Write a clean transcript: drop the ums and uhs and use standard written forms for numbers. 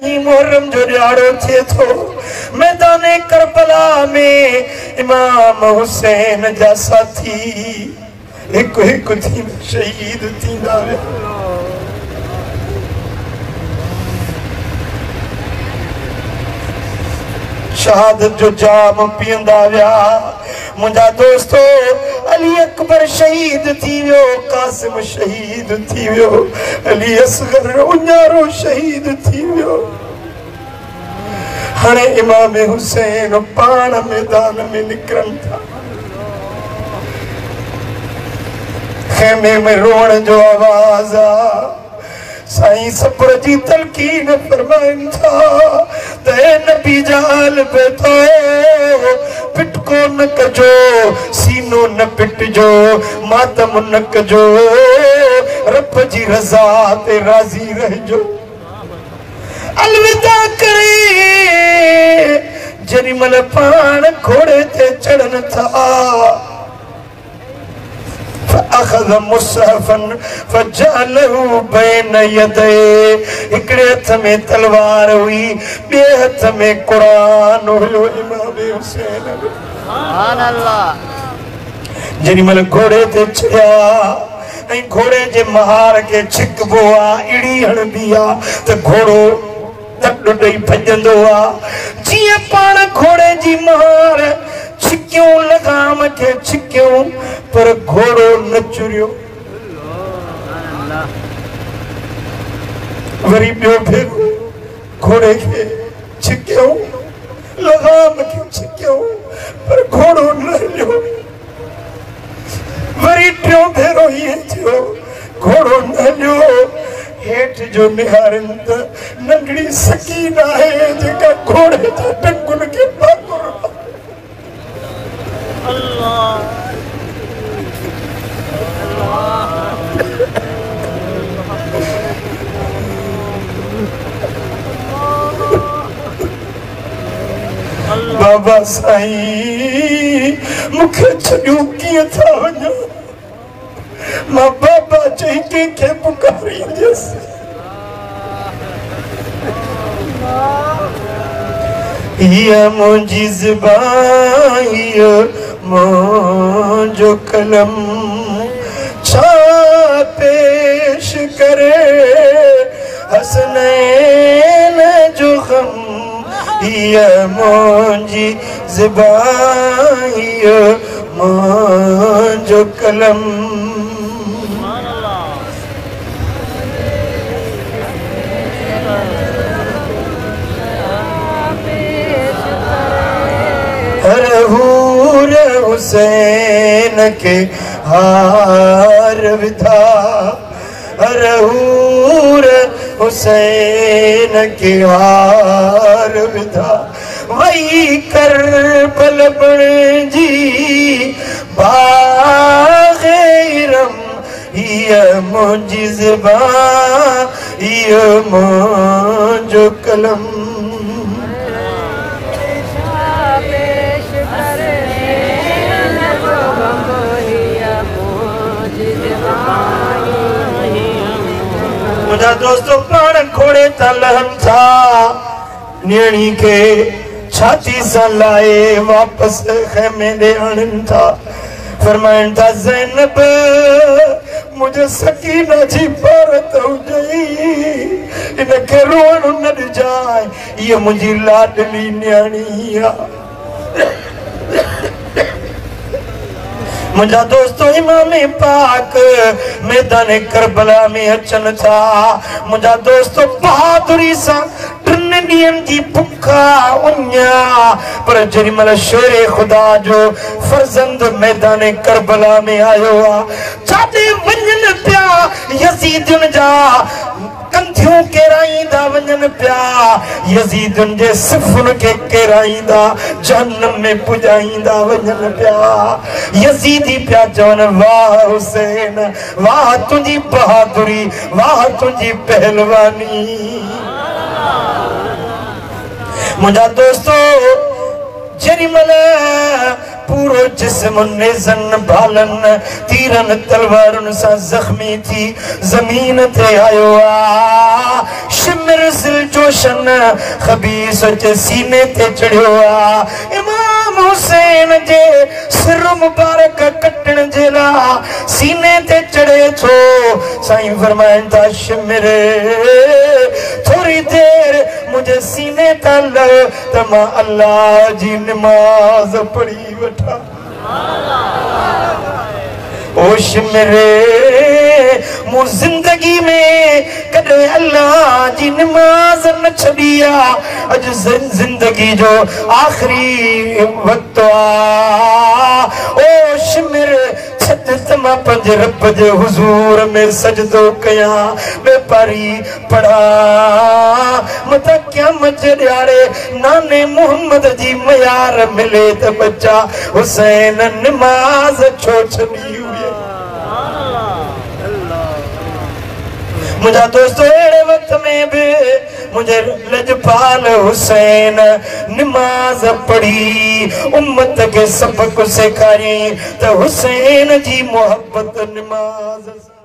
मुहर्रम जो ॾियारो थिए थो मैदान करबला में इमाम हुसैन जा साथी हिकु हिकु थी शहीद थींदा विया। शहादत जो जाम पींदा विया। मुंहिंजा दोस्तो अली अकबर शहीद थी वियो, कासिम शहीद थी वियो, अली असगर उन्यारो शहीद थी वियो। हाणे इमाम हुसैन पाण मैदान में निकिरनि था। खेमे में रोअण जो आवाज़ आ। साईं सब्र जी तलकीन फरमाइनि था त नबी जाल पे तो पिटको न कजो, सीनो न पिटजो, मातम न कजो, रब जी रज़ा ते राज़ी रहजो। अलविदा करे जॾहिं महिल पाण घोड़े ते चढ़नि था فأخذ مصحفا فجعله بين يديه हिकिड़े हथ में तलवार हुई, ॿिए हथ में क़ुरान हुयो। इमाम हुसैन सुभान अल्लाह जेॾी महिल घोड़े ते चढ़िया ऐं घोड़े जे महार खे छिकबो आहे, इड़ी हणबी आहे त घोड़ो तॾ ॾेई भॼंदो आहे। जीअं पाण घोड़े जी महार छिकियूं, लगाम खे छिकियूं, पर घोड़ो न चुरियो। वरी ॿियो भेरो घोड़े खे छिकियूं, लगाम खे छिकियूं, पर घोड़ो न हलियो। वरी टियों भेरो ईअं थियो, घोड़ो न हलियो। हेठि जो निहारनि त नंढड़ी सकीन आहे जेका घोड़े जे टंगुनि खे पाकुर बाबा साईं मूंखे छॾियो कीअं था वञा। मां बाबा चई कंहिंखे पुकारींदसि। हीअ मुंहिंजी ज़ुबान, हीअ मुंहिंजो कलम, छा पेश करे हसनैन जो ग़म। हीअ मुंहिंजी ज़ुबान, हीअ मुंहिंजो कलम। हर हूर हुसैन के हार विधा, हर हूर हुसैन के हार विधा। वही करबल बणजी बाग़े इरम, हीअ मुंहिंजी ज़ुबान, हीअ मुंहिंजो कलम। मुंहिंजा दोस्तो पाण घोड़े तां लहनि था, नियाणी खे छाती सां लाहे वापसि ख़ैमे ॾे आणनि था। फरमाइनि था ज़ैनब मुंहिंजे सकीना जी भारत हुजई, इनखे रोअण न ॾिजांइ, हीअ मुंहिंजी लाडली नियाणी आहे। मुंहिंजा दोस्तो इमाम पाक मैदान करबला में अचनि था। मुंहिंजा दोस्तो बहादुरी सां टिनि ॾींहंनि जी बुखा उञा, पर जेॾी महिल शेरे ख़ुदा जो फर्ज़ंद मैदान करबला में आयो आहे, जाॾे वञनि पिया यज़ीदुनि जा कंधियूं केराईंदा वञनि पिया, यज़ीदुनि जे सिफ़ुनि खे केराईंदा जहन्नम में पुॼाईंदा वञनि पिया। यज़ीदी पिया चवनि वाह हुसैन, वाह तुंहिंजी बहादुरी, वाह तुंहिंजी पहलवानी। मुंहिंजा दोस्तो जेॾी महिल पूरो जिस्म नेज़न भालन तीरन तलवारुनि सां ज़ख्मी थी ज़मीन ते आयो आहे, शिमर सिल जोशन खबीस च सीने ते चढ़ियो आ इमाम हुसैन जे सिर मुबारक कटण जेला सीने ते चढ़े छो साईं फरमाइन था शिमर थोड़ी देर मुझे सीने तल त मां अल्लाह जी नमाज पढ़ी वठा ओ शिमरे मु जिंदगी में कदे अल्लाह जी नमाज न छड़िया अज जिंदगी जो आखिरी वक्त आ ओ शिमर तमा पंज रब जे हुजूर में सजदो कया मैं पारी पढ़ा मत क्या मजड़ियारे नाने मोहम्मद जी मयार मिले त बच्चा हुसैन नमाज छो छड़ी हुई मुझा दोस्तों एड़े वक्त में भी मुझे लजपाल हुसैन नमाज पढ़ी उम्मत के सबक सिखाई तो हुसैन जी मोहब्बत नमाज